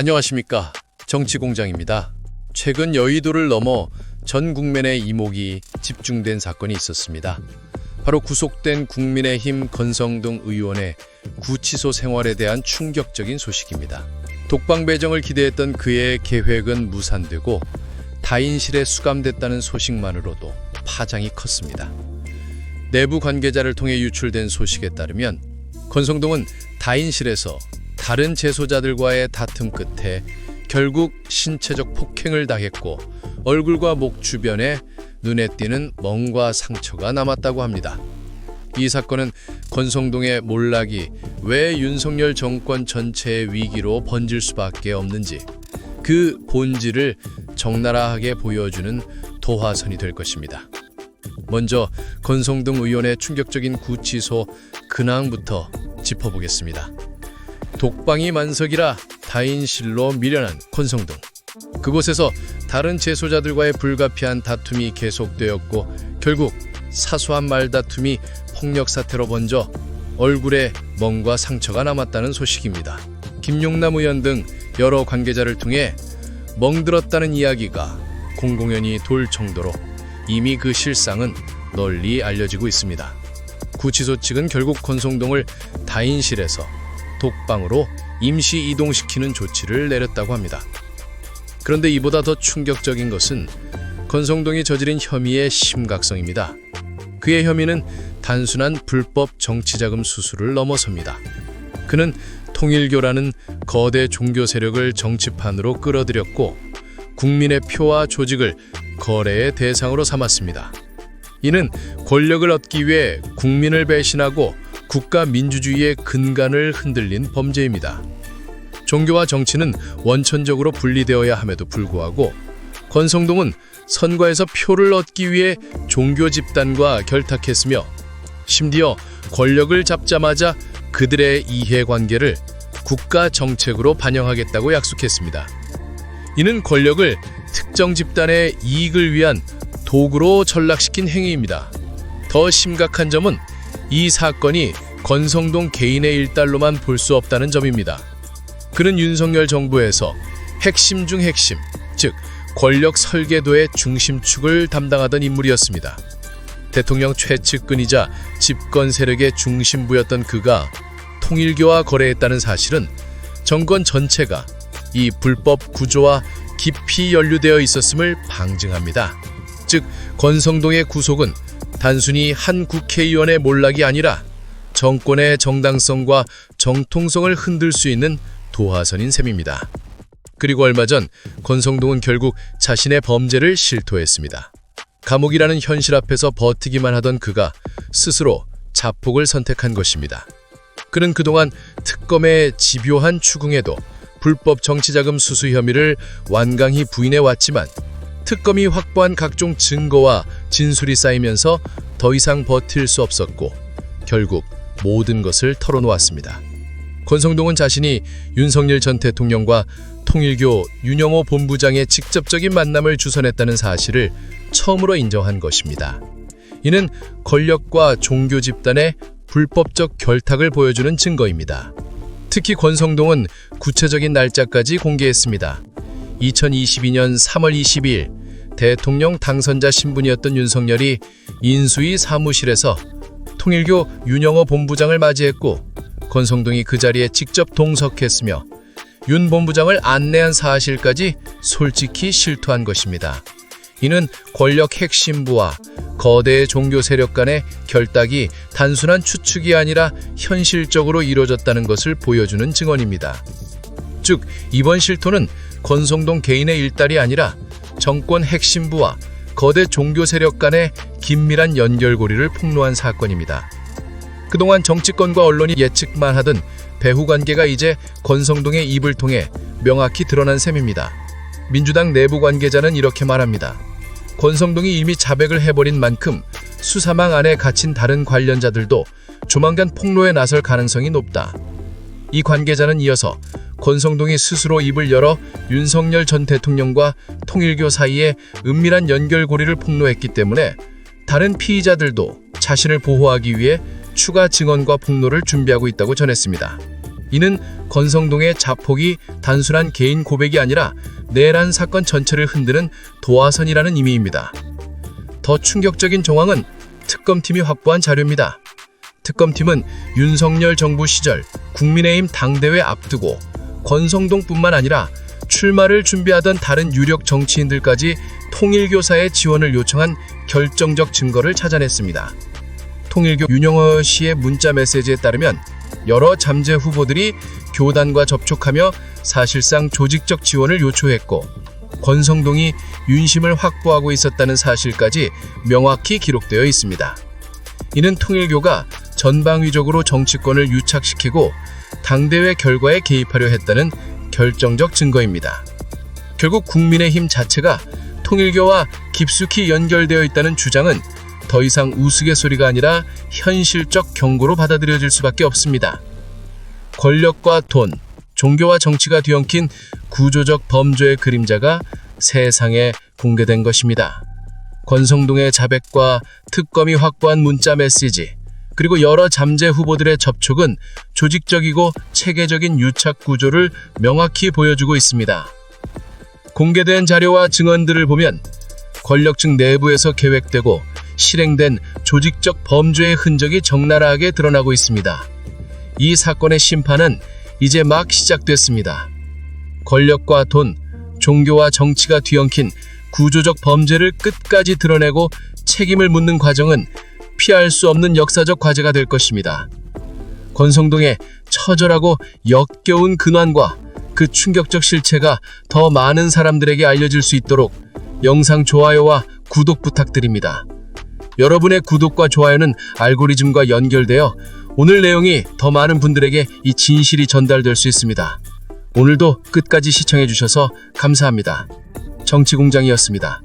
안녕하십니까. 정치공장입니다. 최근 여의도를 넘어 전 국민의 이목이 집중된 사건이 있었습니다. 바로 구속된 국민의힘 권성동 의원의 구치소 생활에 대한 충격적인 소식입니다. 독방 배정을 기대했던 그의 계획은 무산되고 다인실에 수감됐다는 소식만으로도 파장이 컸습니다. 내부 관계자를 통해 유출된 소식에 따르면 권성동은 다인실에서 다른 재소자들과의 다툼 끝에 결국 신체적 폭행을 당했고 얼굴과 목 주변에 눈에 띄는 멍과 상처가 남았다고 합니다. 이 사건은 권성동의 몰락이 왜 윤석열 정권 전체의 위기로 번질 수밖에 없는지 그 본질을 적나라하게 보여주는 도화선이 될 것입니다. 먼저 권성동 의원의 충격적인 구치소 근황부터 짚어보겠습니다. 독방이 만석이라 다인실로 밀려난 권성동. 그곳에서 다른 재소자들과의 불가피한 다툼이 계속되었고 결국 사소한 말다툼이 폭력 사태로 번져 얼굴에 멍과 상처가 남았다는 소식입니다. 김용남 의원 등 여러 관계자를 통해 멍들었다는 이야기가 공공연히 돌 정도로 이미 그 실상은 널리 알려지고 있습니다. 구치소 측은 결국 권성동을 다인실에서 독방으로 임시 이동시키는 조치를 내렸다고 합니다. 그런데 이보다 더 충격적인 것은 권성동이 저지른 혐의의 심각성입니다. 그의 혐의는 단순한 불법 정치자금 수수를 넘어섭니다. 그는 통일교라는 거대 종교 세력을 정치판으로 끌어들였고 국민의 표와 조직을 거래의 대상으로 삼았습니다. 이는 권력을 얻기 위해 국민을 배신하고 국가 민주주의의 근간을 흔들린 범죄입니다. 종교와 정치는 원천적으로 분리되어야 함에도 불구하고 권성동은 선거에서 표를 얻기 위해 종교 집단과 결탁했으며 심지어 권력을 잡자마자 그들의 이해관계를 국가 정책으로 반영하겠다고 약속했습니다. 이는 권력을 특정 집단의 이익을 위한 도구로 전락시킨 행위입니다. 더 심각한 점은 이 사건이 권성동 개인의 일달로만 볼 수 없다는 점입니다. 그는 윤석열 정부에서 핵심 중 핵심, 즉 권력 설계도의 중심축을 담당하던 인물이었습니다. 대통령 최측근이자 집권 세력의 중심부였던 그가 통일교와 거래했다는 사실은 정권 전체가 이 불법 구조와 깊이 연루되어 있었음을 방증합니다. 즉 권성동의 구속은 단순히 한 국회의원의 몰락이 아니라 정권의 정당성과 정통성을 흔들 수 있는 도화선인 셈입니다. 그리고 얼마 전 권성동은 결국 자신의 범죄를 실토했습니다. 감옥이라는 현실 앞에서 버티기만 하던 그가 스스로 자폭을 선택한 것입니다. 그는 그동안 특검의 집요한 추궁에도 불법 정치자금 수수 혐의를 완강히 부인해왔지만 특검이 확보한 각종 증거와 진술이 쌓이면서 더 이상 버틸 수 없었고 결국 모든 것을 털어놓았습니다. 권성동은 자신이 윤석열 전 대통령과 통일교 윤영호 본부장의 직접적인 만남을 주선했다는 사실을 처음으로 인정한 것입니다. 이는 권력과 종교 집단의 불법적 결탁을 보여주는 증거입니다. 특히 권성동은 구체적인 날짜까지 공개했습니다. 2022년 3월 22일 대통령 당선자 신분이었던 윤석열이 인수위 사무실에서 통일교 윤영호 본부장을 맞이했고 권성동이 그 자리에 직접 동석했으며 윤 본부장을 안내한 사실까지 솔직히 실토한 것입니다. 이는 권력 핵심부와 거대 종교 세력 간의 결탁이 단순한 추측이 아니라 현실적으로 이루어졌다는 것을 보여주는 증언입니다. 즉 이번 실토는 권성동 개인의 일달이 아니라 정권 핵심부와 거대 종교 세력 간의 긴밀한 연결고리를 폭로한 사건입니다. 그동안 정치권과 언론이 예측만 하던 배후 관계가 이제 권성동의 입을 통해 명확히 드러난 셈입니다. 민주당 내부 관계자는 이렇게 말합니다. 권성동이 이미 자백을 해버린 만큼 수사망 안에 갇힌 다른 관련자들도 조만간 폭로에 나설 가능성이 높다. 이 관계자는 이어서 권성동이 스스로 입을 열어 윤석열 전 대통령과 통일교 사이에 은밀한 연결고리를 폭로했기 때문에 다른 피의자들도 자신을 보호하기 위해 추가 증언과 폭로를 준비하고 있다고 전했습니다. 이는 권성동의 자폭이 단순한 개인 고백이 아니라 내란 사건 전체를 흔드는 도화선이라는 의미입니다. 더 충격적인 정황은 특검팀이 확보한 자료입니다. 특검팀은 윤석열 정부 시절 국민의힘 당대회 앞두고 권성동뿐만 아니라 출마를 준비하던 다른 유력 정치인들까지 통일교사의 지원을 요청한 결정적 증거를 찾아냈습니다. 통일교 윤영호 씨의 문자 메시지에 따르면 여러 잠재 후보들이 교단과 접촉하며 사실상 조직적 지원을 요초했고 권성동이 윤심을 확보하고 있었다는 사실까지 명확히 기록되어 있습니다. 이는 통일교가 전방위적으로 정치권을 유착시키고 당대회 결과에 개입하려 했다는 결정적 증거입니다. 결국 국민의힘 자체가 통일교와 깊숙이 연결되어 있다는 주장은 더 이상 우스갯소리가 아니라 현실적 경고로 받아들여질 수밖에 없습니다. 권력과 돈, 종교와 정치가 뒤엉킨 구조적 범죄의 그림자가 세상에 공개된 것입니다. 권성동의 자백과 특검이 확보한 문자 메시지, 그리고 여러 잠재 후보들의 접촉은 조직적이고 체계적인 유착 구조를 명확히 보여주고 있습니다. 공개된 자료와 증언들을 보면 권력층 내부에서 계획되고 실행된 조직적 범죄의 흔적이 적나라하게 드러나고 있습니다. 이 사건의 심판은 이제 막 시작됐습니다. 권력과 돈, 종교와 정치가 뒤엉킨 구조적 범죄를 끝까지 드러내고 책임을 묻는 과정은 피할 수 없는 역사적 과제가 될 것입니다. 권성동의 처절하고 역겨운 근황과 그 충격적 실체가 더 많은 사람들에게 알려질 수 있도록 영상 좋아요와 구독 부탁드립니다. 여러분의 구독과 좋아요는 알고리즘과 연결되어 오늘 내용이 더 많은 분들에게 이 진실이 전달될 수 있습니다. 오늘도 끝까지 시청해주셔서 감사합니다. 정치공장이었습니다.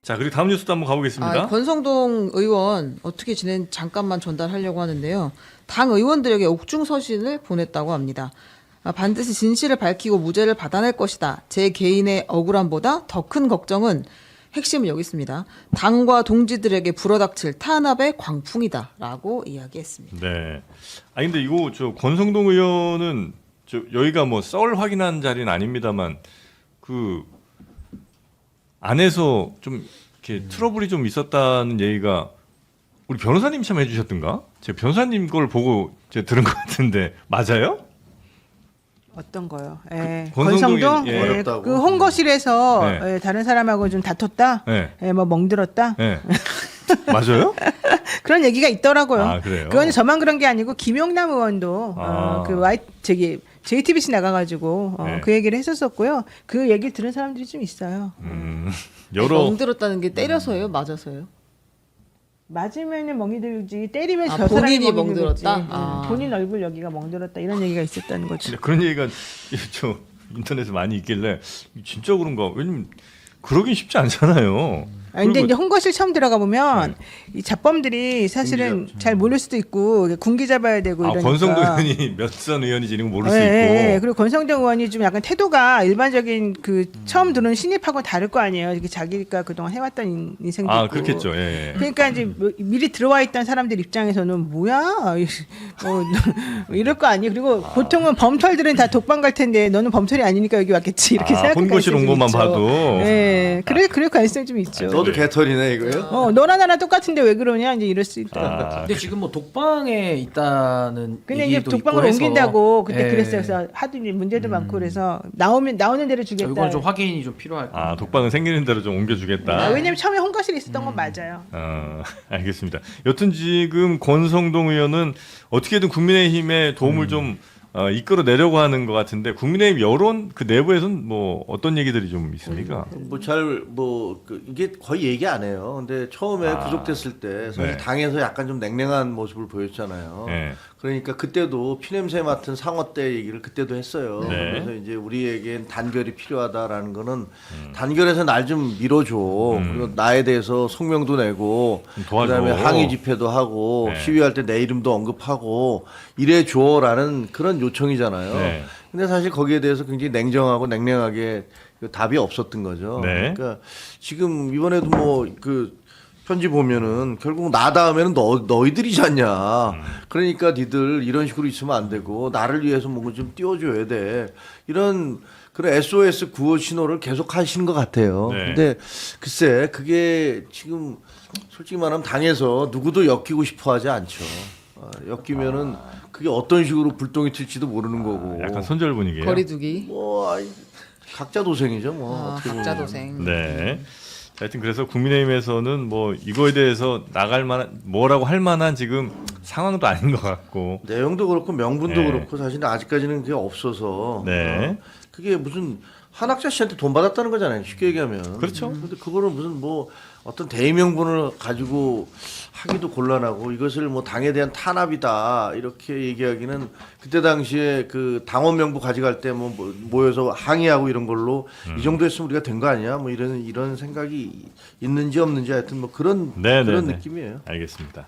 자, 그리고 다음 뉴스도 한번 가보겠습니다. 권성동 의원 어떻게 지낸 잠깐만 전달하려고 하는데요. 당 의원들에게 옥중 서신을 보냈다고 합니다. 반드시 진실을 밝히고 무죄를 받아낼 것이다. 제 개인의 억울함보다 더 큰 걱정은 핵심을 여기 있습니다. 당과 동지들에게 불어닥칠 탄압의 광풍이다라고 이야기했습니다. 네. 근데 이거 권성동 의원은 여기가 뭐 썰 확인한 자리는 아닙니다만 그 안에서 좀 이렇게 트러블이 좀 있었다는 얘기가 우리 변호사님이 참 해주셨던가? 제가 변호사님 걸 보고 제가 들은 것 같은데 맞아요? 어떤 거요? 권성동이, 권성동? 어렵다고. 그 홍거실에서 네. 다른 사람하고 좀 다퉜다? 네. 뭐 멍들었다? 네. 맞아요? 그런 얘기가 있더라고요. 아, 그래요? 그건 저만 그런 게 아니고 김용남 의원도 아. JTBC 나가가지고 네. 그 얘기를 했었었고요. 그 얘기를 들은 사람들이 좀 있어요. 여러 멍들었다는 게 때려서요? 맞아서요? 맞으면 멍이 들지 때리면 아, 저 사람이 본인이 멍이 들었지. 멍들었다? 아. 본인 얼굴 여기가 멍들었다 이런 얘기가 있었다는 거죠. 그런 얘기가 저 인터넷에 많이 있길래 진짜 그런가? 왜냐면 그러긴 쉽지 않잖아요. 근데 이제 홍거실 처음 들어가 보면 이 잡범들이 사실은 잘 모를 수도 있고 군기 잡아야 되고 이러니까. 권성동 의원이 몇 선 의원인지 이런 거 모를 수 있고. 네, 그리고 권성동 의원이 좀 약간 태도가 일반적인 그 처음 들어오는 신입하고 다를 거 아니에요. 이렇게 자기가 그동안 해왔던 인생도 있고. 그렇겠죠. 예. 그러니까 이제 미리 들어와 있던 사람들 입장에서는 뭐야 이럴 거 아니에요. 그리고 보통은 범털들은 다 독방 갈 텐데 너는 범털이 아니니까 여기 왔겠지 이렇게 생각할 본거실 온 것만 있죠. 봐도. 네, 그럴 가능성이 좀 있죠. 너도 개털이네 이거요? 너나 나나 똑같은데 왜 그러냐 이제 이럴 수 있다. 근데 지금 뭐 독방에 있다는 근데 이제 얘기도 독방을 있고 해서, 옮긴다고 그때 예. 그랬어요. 그래서 하도 이제 문제도 많고 그래서 나오는 대로 주겠다. 이건 좀 확인이 좀 필요할 것 같아요. 독방은 생기는 대로 좀 옮겨주겠다. 왜냐면 처음에 홍거실에 있었던 건 맞아요. 알겠습니다. 여튼 지금 권성동 의원은 어떻게든 국민의힘에 도움을 좀 이끌어내려고 하는 것 같은데 국민의힘 여론 그 내부에서는 뭐 어떤 얘기들이 좀 있습니까? 이게 거의 얘기 안 해요. 근데 처음에 구속됐을 때 사실 네. 당에서 약간 좀 냉랭한 모습을 보였잖아요. 네. 그러니까 그때도 피냄새 맡은 상어 때 얘기를 그때도 했어요. 네. 그래서 이제 우리에겐 단결이 필요하다라는 거는 단결해서 날 좀 밀어줘. 그리고 나에 대해서 성명도 내고 도와줘. 그다음에 항의 집회도 하고 네. 시위할 때 내 이름도 언급하고 이래 줘라는 그런 요청이잖아요. 네. 근데 사실 거기에 대해서 굉장히 냉정하고 냉랭하게 답이 없었던 거죠. 네. 그러니까 지금 이번에도 편지 보면은 결국 나 다음에는 너희들이지 않냐. 그러니까 니들 이런 식으로 있으면 안 되고 나를 위해서 뭔가 좀 띄워줘야 돼. 이런 그런 SOS 구호 신호를 계속 하시는 것 같아요. 네. 근데 글쎄 그게 지금 솔직히 말하면 당에서 누구도 엮이고 싶어 하지 않죠. 엮이면은 그게 어떤 식으로 불똥이 튈지도 모르는 거고. 약간 손절 분위기예요. 거리두기. 뭐 각자 도생이죠. 뭐 어떻게 각자 보면. 도생. 네. 하여튼 그래서 국민의힘에서는 뭐 이거에 대해서 나갈 만한 뭐라고 할 만한 지금 상황도 아닌 것 같고. 내용도 그렇고 명분도 네. 그렇고 사실 아직까지는 그게 없어서 네. 그게 무슨 한학자 씨한테 돈 받았다는 거잖아요. 쉽게 얘기하면. 그렇죠. 근데 그거를 무슨 뭐 어떤 대의명분을 가지고 하기도 곤란하고 이것을 뭐 당에 대한 탄압이다 이렇게 얘기하기는 그때 당시에 그 당원 명부 가져갈 때 뭐 모여서 항의하고 이런 걸로 이 정도 했으면 우리가 된 거 아니야? 뭐 이런 생각이 있는지 없는지 하여튼 뭐 그런 네, 그런 네, 네. 느낌이에요. 알겠습니다.